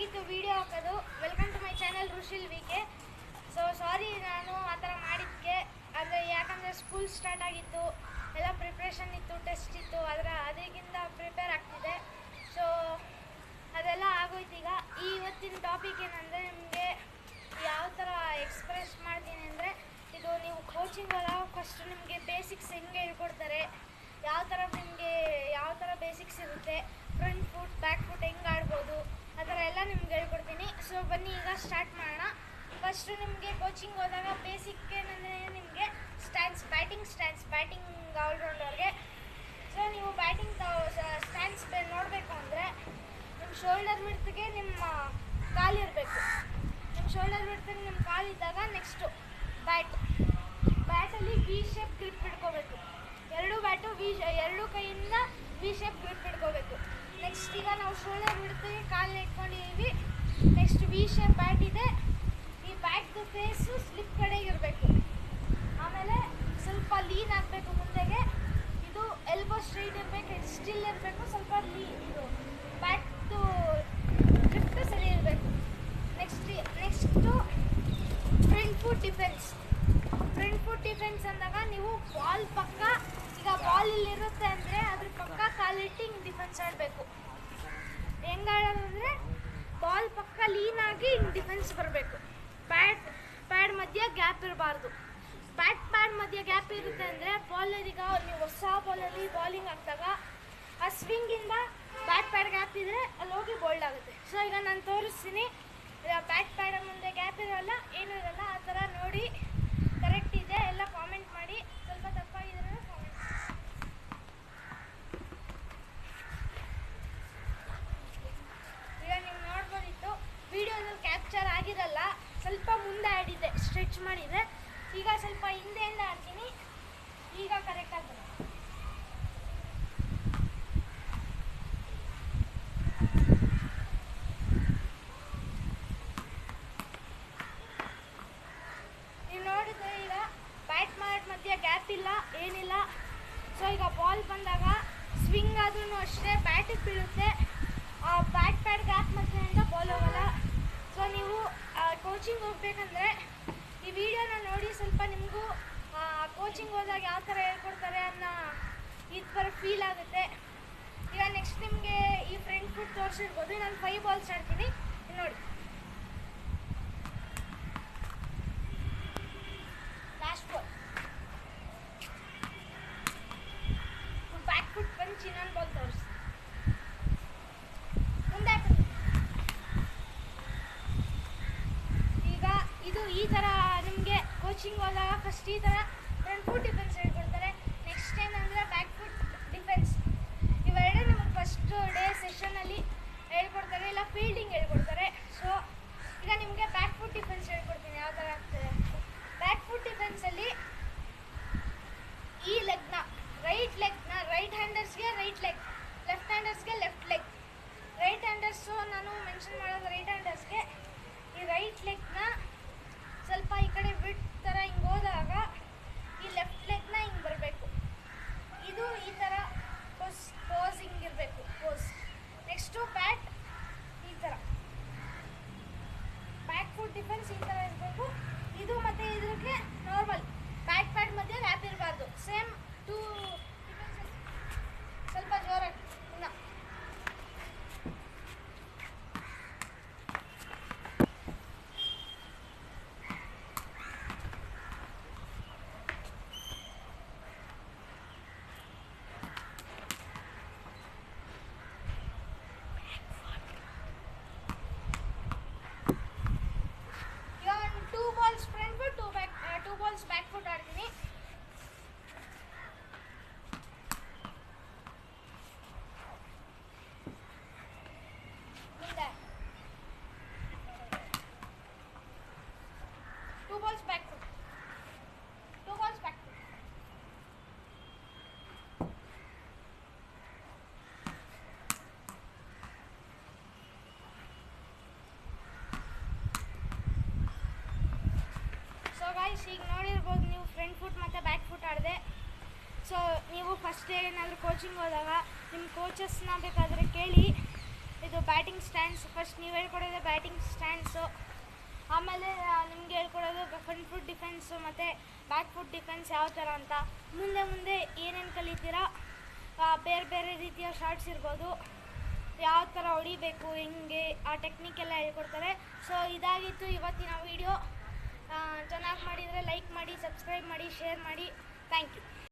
ಆಗಿತ್ತು ವಿಡಿಯೋ ಹಾಕೋದು. Welcome to my channel Rushil VK. So sorry ನಾನು ಆ ಥರ ಮಾಡಿದ್ದಕ್ಕೆ, ಅಂದರೆ ಯಾಕಂದರೆ ಸ್ಕೂಲ್ ಸ್ಟಾರ್ಟ್ ಆಗಿತ್ತು, ಎಲ್ಲ ಪ್ರಿಪ್ರೇಷನ್ ಇತ್ತು, ಟೆಸ್ಟ್ ಇತ್ತು, ಅದಕ್ಕಿಂತ ಪ್ರಿಪೇರ್ ಆಗ್ತಿದೆ. ಸೊ ಅದೆಲ್ಲ ಆಗೋಯ್ತು. ಈಗ ಇವತ್ತಿನ ಟಾಪಿಕ್ ಏನಂದರೆ, ನಿಮಗೆ ಯಾವ ಥರ ಎಕ್ಸ್ಪ್ರೆಸ್ ಮಾಡ್ತೀನಿ ಅಂದರೆ, ಇದು ನೀವು ಕೋಚಿಂಗ್ ಹೋದಾಗ ಫಸ್ಟ್ ನಿಮಗೆ ಬೇಸಿಕ್ಸ್ ಹೆಂಗೆ ಹೇಳ್ಕೊಡ್ತಾರೆ, ಯಾವ ಥರ ಬೇಸಿಕ್ಸ್ ಇರುತ್ತೆ, ಫ್ರಂಟ್ ಫುಟ್ ಬ್ಯಾಕ್ ಫುಟ್ ಹೆಂಗೆ ಆಡ್ಬೋದು, ಆ ಥರ ಎಲ್ಲ ನಿಮ್ಗೆ ಹೇಳ್ಕೊಡ್ತೀನಿ. ಸೊ ಬನ್ನಿ ಈಗ ಸ್ಟಾರ್ಟ್ ಮಾಡೋಣ. ಫಸ್ಟು ನಿಮಗೆ ಕೋಚಿಂಗ್ ಹೋದಾಗ ಬೇಸಿಕ್ ಏನಂದರೆ, ನಿಮಗೆ ಬ್ಯಾಟಿಂಗ್ ಆಲ್ರೌಂಡರ್ಗೆ. ಸೊ ನೀವು ಬ್ಯಾಟಿಂಗ್ ಸ್ಟ್ಯಾನ್ಸ್ ನೋಡಬೇಕು ಅಂದರೆ, ನಿಮ್ಮ ಶೋಲ್ಡರ್ ವಿಡ್ತ್ಗೆ ನಿಮ್ಮ ಕಾಲಿರಬೇಕು. ನಿಮ್ಮ ಶೋಲ್ಡರ್ ವಿಡ್ತ್ಗೆ ನಿಮ್ಮ ಕಾಲಿದ್ದಾಗ ನೆಕ್ಸ್ಟು ಬ್ಯಾಟಲ್ಲಿ ವಿ ಶೇಪ್ ಗ್ರಿಪ್ ಹಿಡ್ಕೋಬೇಕು. ಎರಡು ಕೈಯಿಂದ ವಿ ಶೇಪ್ ಗ್ರಿಪ್ ಹಿಡ್ಕೋಬೇಕು. ನೆಕ್ಸ್ಟ್ ಈಗ ನಾವು ಶೋಲ್ಡರ್ ವಿಡ್ತ್ಗೆ ಕಾಲನ್ನ ಇಟ್ಕೊಂಡಿದ್ದೀವಿ. ನೆಕ್ಸ್ಟ್ ವಿ ಶೇಪ್ ಬ್ಯಾಟ್ ಇದೆ. ಈ ಬ್ಯಾಟ್ದು ಫೇಸು ಸ್ಲಿಪ್ ಕಡೆಗಿರಬೇಕು. ಆಮೇಲೆ ಸ್ವಲ್ಪ ಲೀನ್ ಆಗಬೇಕು ಮುಂದೆಗೆ. ಇದು ಎಲ್ಬೋ ಸ್ಟ್ರೈಟ್ ಇರಬೇಕು, ಸ್ಟಿಲ್ ಇರಬೇಕು, ಸ್ವಲ್ಪ ಇದು ಬ್ಯಾಟ್ದು ಲಿಫ್ಟ್ ಸರಿ ಇರಬೇಕು. ನೆಕ್ಸ್ಟು ಫ್ರಂಟ್ ಫುಟ್ ಡಿಫೆನ್ಸ್ ಅಂದಾಗ ನೀವು ಬಾಲ್ ಪಕ್ಕ, ಈಗ ಬಾಲ್ ಇಲ್ಲಿರುತ್ತೆ ಅಂದರೆ ಅದ್ರ ಪಕ್ಕ ಕಾಲಿಟ್ಟು ಹಿಂಗೆ ಡಿಫೆನ್ಸ್ ಆಡಬೇಕು. ಹೆಂಗೆ ಆಡೋದಂದರೆ, ಬಾಲ್ ಪಕ್ಕ ಲೀನಾಗಿ ಹಿಂಗೆ ಡಿಫೆನ್ಸ್ ಬರಬೇಕು. ಪ್ಯಾಡ್ ಮಧ್ಯೆ ಗ್ಯಾಪ್ ಇರಬಾರ್ದು. ಪ್ಯಾಡ್ ಮಧ್ಯೆ ಗ್ಯಾಪ್ ಇರುತ್ತೆ ಅಂದರೆ, ಬಾಲರಿಗೆ ನೀವು ಹೊಸ ಬಾಲಲ್ಲಿ ಬಾಲಿಂಗ್ ಹಾಕಿದಾಗ ಆ ಸ್ವಿಂಗಿಂದ ಪ್ಯಾಡ್ ಗ್ಯಾಪ್ ಇದ್ದರೆ ಅಲ್ಲಿ ಹೋಗಿ ಬೋಲ್ಡ್ ಆಗುತ್ತೆ. ಸೊ ಈಗ ನಾನು ತೋರಿಸ್ತೀನಿ. ಪ್ಯಾಡ್ ಮುಂದೆ ಗ್ಯಾಪ್ ಇರೋಲ್ಲ, ಏನೂ ಇರೋಲ್ಲ. ಆ ಥರ ನೋಡಿ ಕರೆಕ್ಟ್ ಇದೆ ಎಲ್ಲ ಕಾಮೆಂಟ್ ಮಾಡಿ. ಸ್ವಲ್ಪ ತಪ್ಪಾಗಿದ್ರೆ ಕಾಮೆಂಟ್ ಮಾಡಿ. ಈಗ ನೀವು ನೋಡ್ಬೋದಿತ್ತು, ವಿಡಿಯೋದಲ್ಲಿ ಕ್ಯಾಪ್ಚರ್ ಆಗಿರಲ್ಲ, ಸ್ವಲ್ಪ ಮುಂದೆ ಆಡಿದೆ, ಸ್ಟ್ರೆಚ್ ಮಾಡಿದೆ. ಈಗ ಸ್ವಲ್ಪ ಹಿಂದೆಯಿಂದ ಆಡ್ತೀನಿ. ಈಗ ಕರೆಕ್ಟ್ ಆಗ್ತದೆ. ನೀವು ನೋಡಿದ್ರೆ ಈಗ ಬ್ಯಾಟ್ ಮಧ್ಯೆ ಗ್ಯಾಪ್ ಇಲ್ಲ, ಏನಿಲ್ಲ. ಸೊ ಈಗ ಬಾಲ್ ಬಂದಾಗ ಸ್ವಿಂಗ್ ಆದ್ರೂ ಅಷ್ಟೇ ಬ್ಯಾಟಿಗೆ ಬೀಳುತ್ತೆ. ಪ್ಯಾಡ್ ಗ್ಯಾಪ್ ಮಧ್ಯೆಯಿಂದ ಬಾಲ್ ಹೋಗಲ್ಲ. ಸೊ ನೀವು ಕೋಚಿಂಗ್ ಹೋಗ್ಬೇಕಂದ್ರೆ ಈ ವಿಡಿಯೋನ ನೋಡಿ, ಸ್ವಲ್ಪ ನಿಮಗೂ ಕೋಚಿಂಗ್ ಹೋದಾಗ ಯಾವ ಥರ ಹೇಳ್ಕೊಡ್ತಾರೆ ಅನ್ನೋ ಈ ಥರ ಫೀಲ್ ಆಗುತ್ತೆ. ಈಗ ನೆಕ್ಸ್ಟ್ ನಿಮಗೆ ಈ ಫ್ರಂಟ್ ಫುಟ್ ತೋರಿಸಿರ್ಬೋದು. ನಾನು 5 ಬಾಲ್ಸ್ ಆಡ್ತೀನಿ ನೋಡಿ. Last ball back foot punch, ಇನ್ನೊಂದು ಬಾಲ್ ತೋರಿಸಿ ಮುಂದೆ. ಈಗ ಇದು ಈ ಥರ ನಿಮಗೆ ಕೋಚಿಂಗ್ ಹೋದಾಗ ಫಸ್ಟ್ ಈ ಥರ ಫ್ರಂಟ್ ಫುಟ್ ಡಿಫೆನ್ಸ್ ಹೇಳ್ಕೊಡ್ತಾರೆ. ನೆಕ್ಸ್ಟ್ ಏನಂದರೆ ಬ್ಯಾಕ್ ಫುಟ್ ಡಿಫೆನ್ಸ್. ಇವೆರಡೇ ನಿಮಗೆ ಫಸ್ಟ್ ಡೇ ಸೆಷನಲ್ಲಿ ಹೇಳ್ಕೊಡ್ತಾರೆ, ಇಲ್ಲ ಫೀಲ್ಡಿಂಗ್ ಹೇಳ್ಕೊಡ್ತಾರೆ. ಸೊ ಈಗ ನಿಮಗೆ ಬ್ಯಾಕ್ ಫುಟ್ ಡಿಫೆನ್ಸ್ ಹೇಳ್ಕೊಡ್ತೀನಿ ಯಾವ ಥರ ಆಗ್ತದೆ. ಬ್ಯಾಕ್ ಫುಟ್ ಡಿಫೆನ್ಸಲ್ಲಿ ಈ ಲೆಗ್ನ ರೈಟ್ ಹ್ಯಾಂಡರ್ಸ್ಗೆ ರೈಟ್ ಲೆಗ್, ಲೆಫ್ಟ್ ಹ್ಯಾಂಡರ್ಸ್ಗೆ ಲೆಫ್ಟ್ ಲೆಗ್. ರೈಟ್ ಹ್ಯಾಂಡರ್ಸು ನಾನು ಮೆನ್ಷನ್ ಮಾಡೋದು ರೈಟ್ ಹ್ಯಾಂಡರ್ಸ್ಗೆ. ಈ ರೈಟ್ ಲೆಗ್ನ ಸ್ವಲ್ಪ ಈ ಕಡೆ ಬಿಟ್ ಥರ ಹಿಂಗೆ ಹೋದಾಗ ಈ ಲೆಫ್ಟ್ ಲೆಗ್ನ ಹಿಂಗೆ ಬರಬೇಕು. ಇದು ಈ ಥರ ಪೋಸ್ ಹಿಂಗಿರಬೇಕು ಪೋಸ್. ನೆಕ್ಸ್ಟು ಬ್ಯಾಟ್ ಈ ಥರ, ಬ್ಯಾಕ್ ಫುಟ್ ಡಿಫೆನ್ಸ್ ಈ ಥರ ಇರಬೇಕು. ಇದು ಮತ್ತು ಇದಕ್ಕೆ ನಾರ್ಮಲ್ ಪ್ಯಾಡ್ ಮಧ್ಯೆ ಗ್ಯಾಪ್ ಇರಬಾರ್ದು. Same to defences. ಸ್ವಲ್ಪ ಜೋರಾಗಿ ಇನ್ನು ಟೂ ಬಾಲ್ಸ್ ಬ್ಯಾಕ್ ಫುಟ್ ಆಡ್ತೀನಿ. ಮುಂದೆ 2 balls back foot. So guys, ಈಗ ನೋಡಿರ್ಬೋದು ನೀವು ಫ್ರಂಟ್ ಫುಟ್ ಮತ್ತು ಬ್ಯಾಕ್ ಫುಟ್ ಆಡಿದೆ. ಸೊ ನೀವು ಫಸ್ಟ್ ಏನಾದರೂ ಕೋಚಿಂಗ್ ಹೋದಾಗ ನಿಮ್ಮ ಕೋಚಸ್ನ ಬೇಕಾದರೆ ಕೇಳಿ. ಇದು ಬ್ಯಾಟಿಂಗ್ ಸ್ಟ್ಯಾಂಡ್ಸ್. ಫಸ್ಟ್ ನೀವು ಹೇಳ್ಕೊಡೋದು ಬ್ಯಾಟಿಂಗ್ ಸ್ಟ್ಯಾಂಡ್ಸು, ಆಮೇಲೆ ನಿಮ್ಗೆ ಹೇಳ್ಕೊಡೋದು ಫ್ರಂಟ್ ಫುಟ್ ಡಿಫೆನ್ಸು ಮತ್ತು ಬ್ಯಾಕ್ ಫುಟ್ ಡಿಫೆನ್ಸ್ ಯಾವ ಥರ ಅಂತ. ಮುಂದೆ ಮುಂದೆ ಏನೇನು ಕಲಿತೀರಾ, ಬೇರೆ ಬೇರೆ ರೀತಿಯ ಶಾಟ್ಸ್ ಇರ್ಬೋದು, ಯಾವ ಥರ ಹೊಡಿಬೇಕು, ಹೆಂಗೆ ಆ ಟೆಕ್ನಿಕೆಲ್ಲ ಹೇಳ್ಕೊಡ್ತಾರೆ. ಸೊ ಇದಾಗಿತ್ತು ಇವತ್ತಿನ ವೀಡಿಯೋ. ಚೆನ್ನಾಗಿ ಮಾಡಿದರೆ ಲೈಕ್ ಮಾಡಿ, ಸಬ್ಸ್ಕ್ರೈಬ್ ಮಾಡಿ, ಶೇರ್ ಮಾಡಿ. Thank you.